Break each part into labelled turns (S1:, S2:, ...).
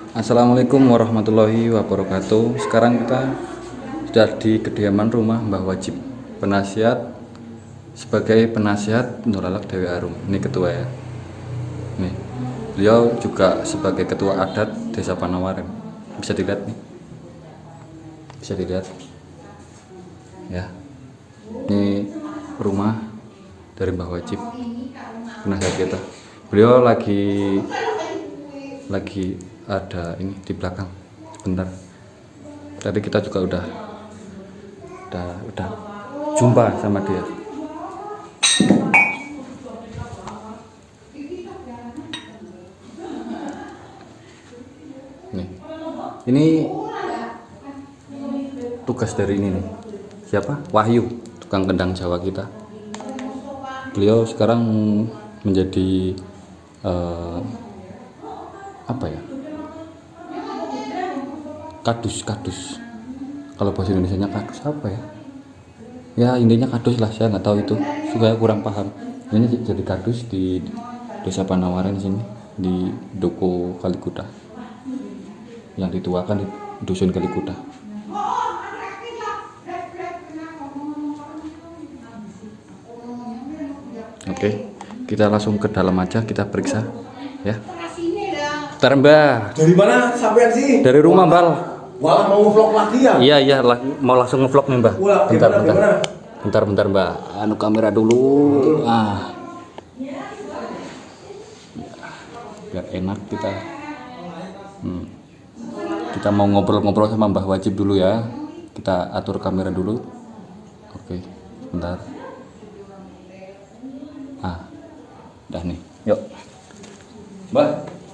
S1: Assalamualaikum warahmatullahi wabarakatuh. Sekarang kita sudah di kediaman rumah Mbah Wajib, penasihat sebagai penasihat Nurlalak Dewi Arum. Ini ketua ya. Nih, beliau juga sebagai ketua adat Desa Panawaren. Bisa dilihat nih. Bisa dilihat. Ya. Ini rumah dari Mbah Wajib, penasihat kita. Beliau lagi ada ini di belakang sebentar. Tadi kita juga udah jumpa sama dia. Nih, ini tugas dari ini nih. Siapa? Wahyu, tukang kendang Jawa kita. Beliau sekarang menjadi apa ya? Kadus. Kalau bahasa Indonesianya kadus apa ya? Ya intinya kadus lah, saya nggak tahu itu, saya kurang paham. Ini jadi kadus di Desa Panawaren sini, di Duku Kalikuta, yang dituakan di Dusun Kalikuta. Oke, kita langsung ke dalam aja, kita periksa ya. Bentar Mbak.
S2: Dari mana sampean sih?
S1: Dari rumah Mbak.
S2: Wah, mau vlog lagi ya?
S1: Iya, mau langsung ngevlog nih Mbak.
S2: Wah, gimana?
S1: Bentar Mbak. Anu kamera dulu. Biar enak kita. Kita mau ngobrol-ngobrol sama Mbah Wajib dulu ya. Kita atur kamera dulu. Oke, bentar. Udah nih. Yuk. Mbak,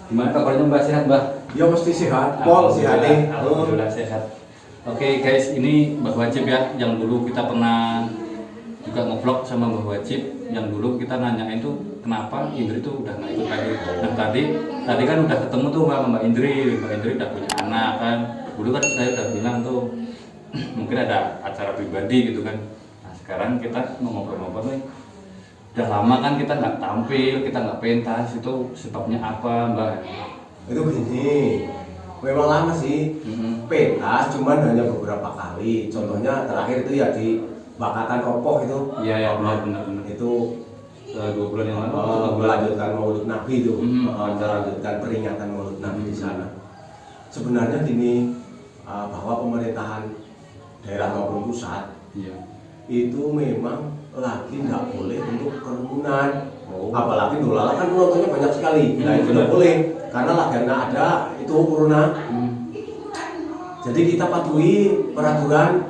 S1: gimana kabarnya Mbak? Sehat Mbak?
S2: Ya mesti sehat. Pol sehat nih.
S1: Alhamdulillah sehat. Oke guys, ini Mbah Wajib ya, yang dulu kita pernah juga ngevlog sama Mbah Wajib. Yang dulu kita nanyain tuh kenapa Indri tuh udah nggak ikut lagi. Nah tadi kan udah ketemu tuh sama Mbak Indri udah punya anak kan. Dulu kan saya udah bilang tuh mungkin ada acara pribadi gitu kan. Nah sekarang kita mau ngobrol-ngobrol nih. Udah lama kan kita nggak tampil, kita nggak pentas, itu sebabnya apa Mbak?
S2: Itu gini, memang lama sih. Pentas cuman hanya beberapa kali. Contohnya terakhir itu ya di Bakatan Ropoh itu.
S1: Iya benar.
S2: Itu
S1: 2 bulan yang lalu.
S2: Melanjutkan Maulid Nabi itu. Melanjutkan peringatan Maulid Nabi di sana. Sebenarnya gini, bahwa pemerintahan daerah maupun pusat itu memang lagi nggak boleh untuk kerumunan. Apalagi Nurlalak kan penontonnya banyak sekali. Nah itu nggak boleh karena lagi ada itu corona. Jadi kita patuhi peraturan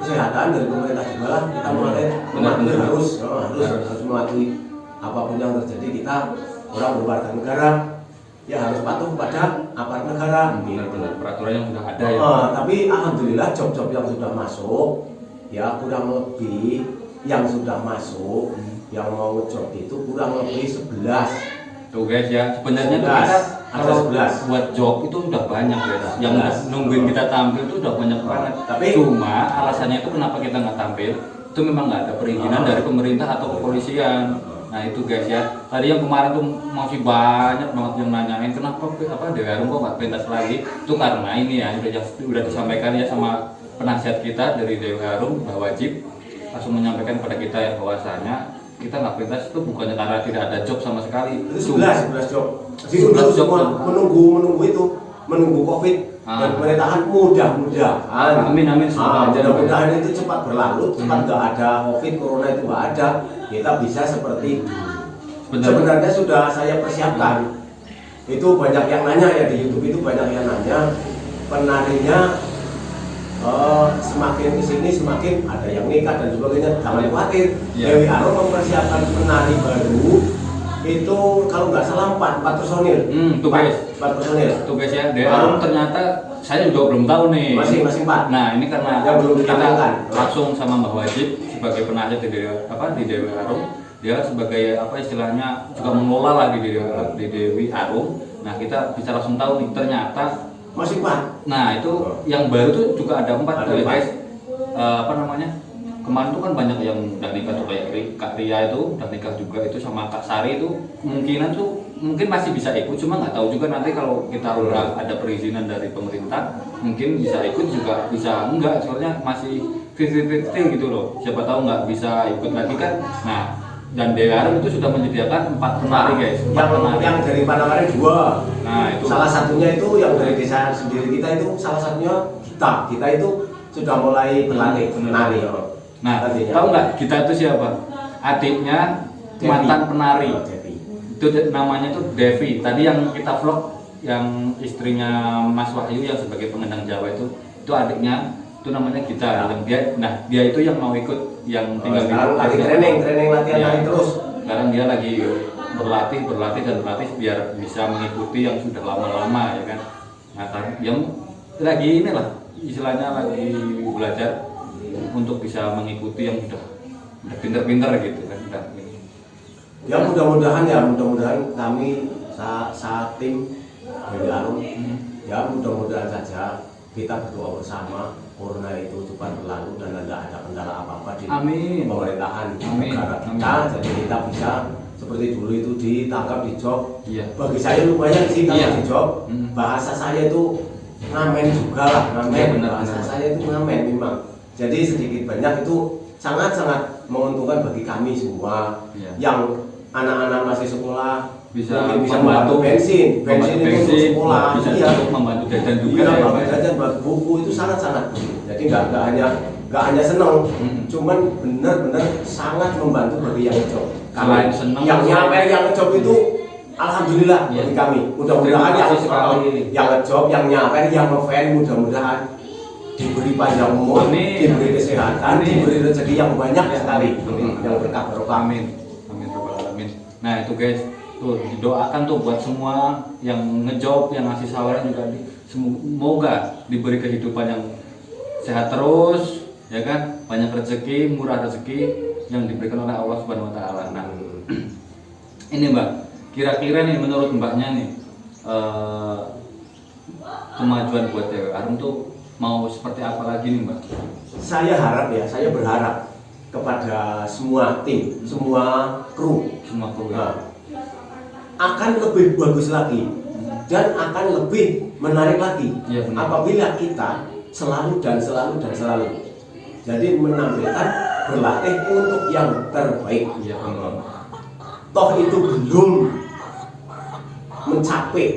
S2: kesehatan dari pemerintah juga lah. Kita harus mematuhi apapun yang terjadi. Kita orang berwarga negara ya harus patuh kepada aparat negara.
S1: Benar peraturan yang sudah ada ya.
S2: Tapi alhamdulillah job-job yang sudah masuk ya kurang lebih yang sudah masuk yang mau job itu kurang lebih 11.
S1: Tuh guys ya, sebenarnya tuh kita kalau buat job itu udah banyak guys. Yang nungguin kita tampil itu udah banyak banget. Tapi cuma alasannya itu kenapa kita nggak tampil itu memang nggak ada perizinan dari pemerintah atau kepolisian. Nah itu guys ya. Tadi yang kemarin tuh masih banyak banget yang nanyain kenapa Dewi Arum kok nggak pentas lagi. Itu karena ini ya udah disampaikan ya sama penasihat kita dari Dewi Arum, Mbah Wajib, langsung menyampaikan kepada kita ya bahwasanya kita nggak pentas itu bukannya karena tidak ada job sama sekali.
S2: Itu 11 job. Jadi semua menunggu itu, menunggu COVID dan pemerintahan mudah-mudahan.
S1: Amin.
S2: Mudah-mudahan itu cepat berlalu, cepat nggak ada COVID, corona itu nggak ada, kita bisa seperti sebenarnya sudah saya persiapkan. Itu banyak yang nanya ya di YouTube itu banyak yang nanya penarinya. Semakin kesini semakin ada yang nikah dan sebagainya. Jangan khawatir. Dewi Arum mempersiapkan penari baru itu kalau nggak salah 4 personil.
S1: Tuh guys,
S2: 4 personil.
S1: Tuh guys ya, Dewi Arum ternyata saya juga belum tahu nih.
S2: Masih 4.
S1: Nah ini karena
S2: yang belum
S1: kita langsung sama Mbah Wajib sebagai penasihat di Dewi Arum. Dia sebagai istilahnya juga mengelola lah di Dewi Arum. Nah kita bisa langsung tahu nih ternyata
S2: masih 4.
S1: Nah itu yang baru tuh juga ada 4 guys. Kemarin tuh kan banyak yang udah nikah tuh kayak Kak Ria itu udah nikah juga itu sama Kak Sari itu kemungkinan tuh mungkin masih bisa ikut, cuma nggak tahu juga nanti kalau kita udah ada perizinan dari pemerintah mungkin bisa ikut juga bisa enggak, soalnya masih 50-50 gitu loh, siapa tahu nggak bisa ikut lagi kan. Nah, dan DWR itu sudah menyediakan 4 penari guys, 4 penari.
S2: Yang dari Panamare 2.
S1: Nah itu
S2: salah satunya itu yang dari desa sendiri kita itu, salah satunya kita itu sudah mulai berlatih menari.
S1: Nah, tahu nggak kita itu siapa? Adiknya mantan penari. Itu namanya tuh Devi. Tadi yang kita vlog yang istrinya Mas Wahyu yang sebagai pengendang Jawa itu adiknya, itu namanya Gita. Yang dia itu yang mau ikut, yang tinggal di
S2: lagi training latihan
S1: ya,
S2: nari terus.
S1: Sekarang dia lagi berlatih biar bisa mengikuti yang sudah lama-lama ya kan. Nah, yang lagi inilah istilahnya lagi belajar untuk bisa mengikuti yang udah pinter-pinter gitu kan.
S2: Ya mudah-mudahan kami saat tim dari Arum ya mudah-mudahan saja kita berdoa bersama corona itu cepat berlalu dan tidak ada kendala apa-apa di pemerintahan negara kita. Jadi kita bisa seperti dulu itu ditangkap di job. Bagi saya lumayan sih kalau di job. Bahasa saya itu ngamen juga lah, bahasa saya itu ngamen memang. Jadi sedikit banyak itu sangat-sangat menguntungkan bagi kami semua. Yang anak-anak masih sekolah bisa membantu bensin untuk sekolah,
S1: bisa untuk membantu jajan juga,
S2: membantu jajan buat buku, itu sangat-sangat. Jadi nggak hanya seneng, cuman benar-benar sangat membantu bagi yang job. Karena yang job itu alhamdulillah bagi kami. Mudah-mudahan yang job, yang nyaper, yang ngefan, mudah-mudahan diberi panjang umur, diberi kesehatan, diberi rezeki yang banyak sekali, yang berkah barokah.
S1: Amin. Nah itu guys, tuh didoakan tuh buat semua yang ngejob, yang ngasih saweran juga semoga diberi kehidupan yang sehat terus, ya kan, banyak rezeki, murah rezeki yang diberikan oleh Allah Subhanahu Wa Taala. Nah ini Mbak, kira-kira nih menurut Mbaknya nih kemajuan buat DWR tuh mau seperti apa lagi nih Mbak?
S2: Saya berharap kepada semua tim, semua kru akan lebih bagus lagi dan akan lebih menarik lagi apabila kita selalu jadi menampilkan berlatih untuk yang terbaik. Toh itu belum mencapai.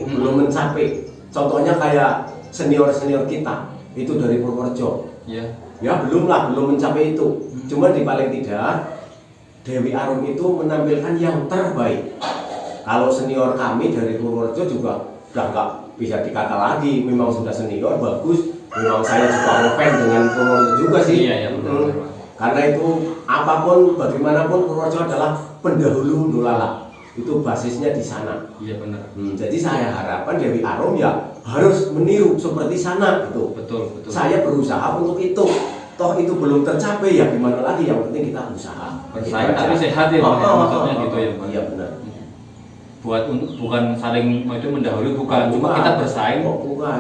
S2: Contohnya kayak senior kita itu dari Purworejo. Ya belum mencapai itu. Cuma di paling tidak Dewi Arum itu menampilkan yang terbaik. Kalau senior kami dari Purworejo juga udah nggak bisa dikata lagi, memang sudah senior bagus. Memang saya juga ngefans dengan Purworejo juga sih. Karena itu apapun bagaimanapun Purworejo adalah pendahulu Nolala. Itu basisnya di sana.
S1: Iya benar.
S2: Jadi saya harapkan Dewi Arum ya harus meniru seperti sana gitu.
S1: Betul.
S2: Saya berusaha untuk itu. Toh itu belum tercapai ya gimana lagi, yang penting kita usaha.
S1: Bersaing tapi sehat ya, maksudnya gitu ya.
S2: Iya benar.
S1: Bukan saling itu mendahului, bukan. Cuma kita bersaing.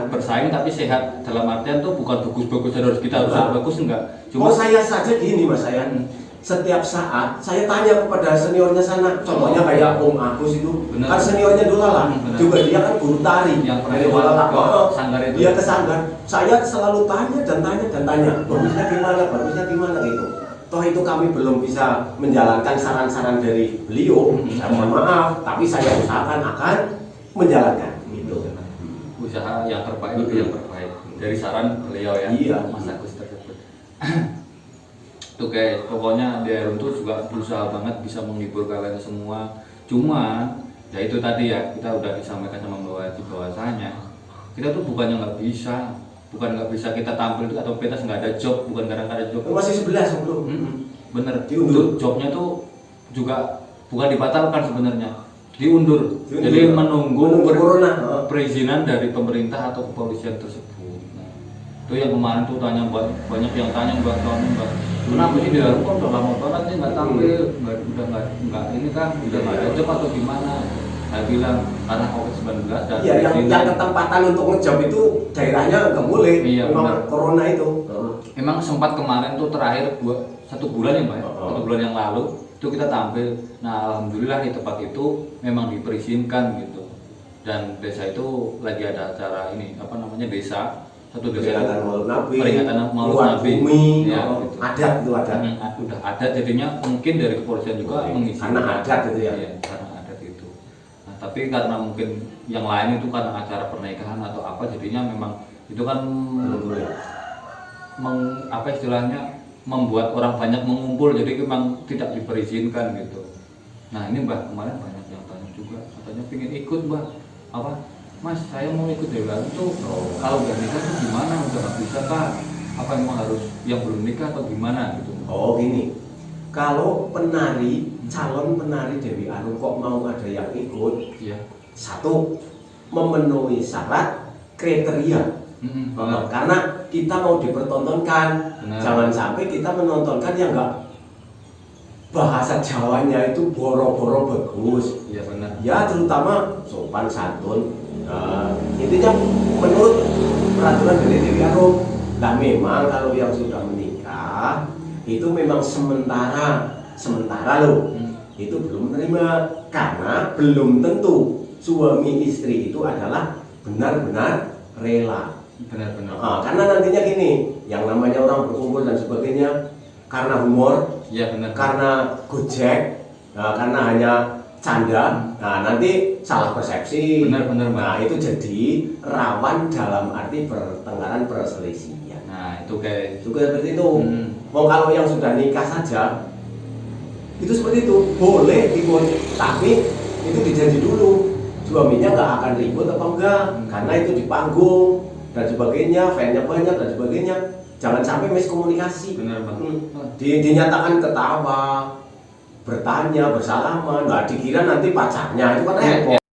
S1: Bersaing tapi sehat, dalam artian tuh bukan bagus-bagus harus kita harus bagus, enggak.
S2: Cuma saya saja gini Mas, saya setiap saat saya tanya kepada seniornya sana, contohnya kayak Om Agus itu, kan seniornya Dolala, juga dia kan guru tari yang dari Dolala, dia ke sanggar, saya selalu tanya, bagusnya gimana gitu. Toh itu kami belum bisa menjalankan saran-saran dari beliau, saya mohon maaf, tapi saya usahakan akan menjalankan gitu.
S1: Usaha yang terbaik itu yang terbaik dari saran beliau ya, Mas Agus tersebut. Tuh guys, pokoknya DWR tuh juga berusaha banget bisa menghibur kalian semua. Cuma ya itu tadi ya, kita udah disampaikan sama Mbak Wati bahwasanya kita tuh bukannya nggak bisa kita tampil itu atau kita nggak ada job, bukan karena ada job.
S2: Masih 11 belum.
S1: Bener. Diundur. Jobnya tuh juga bukan dibatalkan sebenarnya, diundur. Jadi menunggu perizinan dari pemerintah atau kepolisian tersebut. Itu yang kemarin tuh banyak yang tanya Mbak, kenapa sih dia kok udah lama banget nih nggak tampil, udah nggak ini kan, udah nggak ada job atau gimana? Saya bilang karena COVID-19 dan
S2: yang ketempatan untuk ngejob itu daerahnya nggak boleh, memang corona itu.
S1: Memang sempat kemarin tuh terakhir 1 bulan ya Mbak, 1 bulan yang lalu itu kita tampil. Nah alhamdulillah di tempat itu memang diperizinkan gitu. Dan desa itu lagi ada acara ini apa namanya desa satu desa
S2: peringatan Maulid Nabi,
S1: peringatan Maulid
S2: Ruang
S1: Nabi
S2: Bumi,
S1: ya, gitu.
S2: adat itu adat.
S1: Udah adat jadinya mungkin dari kepolisian juga mengisi
S2: karena adat itu ya.
S1: Iya, karena adat itu. Nah, tapi karena mungkin yang lain itu karena acara pernikahan atau apa jadinya memang itu kan apa istilahnya membuat orang banyak mengumpul jadi memang tidak diperizinkan gitu. Nah ini Mbak kemarin banyak yang tanya juga katanya pengen ikut Mbak apa Mas saya mau ikut Dewi Arum tuh kalau udah nikah tuh gimana udah nggak bisa Kak apa emang harus yang belum nikah atau gimana gitu.
S2: Oh gini, kalau penari calon penari Dewi Arum kok mau ada yang ikut,
S1: Iya.
S2: satu memenuhi syarat kriteria. Karena kita mau dipertontonkan.
S1: Benar.
S2: Jangan sampai kita menontonkan yang enggak bahasa Jawanya itu boro-boro bagus.
S1: Iya benar.
S2: Ya terutama sopan santun. Intinya menurut peraturan dari Dewi Arum. Nah memang kalau yang sudah menikah itu memang sementara loh. Itu belum menerima karena belum tentu suami istri itu adalah benar-benar rela.
S1: Benar-benar.
S2: Karena nantinya gini, yang namanya orang berkumpul dan sebagainya karena humor,
S1: Iya benar.
S2: karena gojek, karena hanya canda, nah nanti salah persepsi.
S1: Benar-benar.
S2: Nah itu jadi rawan dalam arti pertengkaran perselisihan.
S1: Nah itu kayak
S2: seperti itu. Mau kalau yang sudah nikah saja itu seperti itu boleh ikut, tapi itu dijanji dulu suaminya nggak akan ribut apa enggak, karena itu di panggung dan sebagainya, fan-nya banyak dan sebagainya. Jangan sampai miskomunikasi.
S1: benar banget.
S2: Dinyatakan ketawa, bertanya, bersalaman, nggak dikira nanti pacarnya, itu kan repot.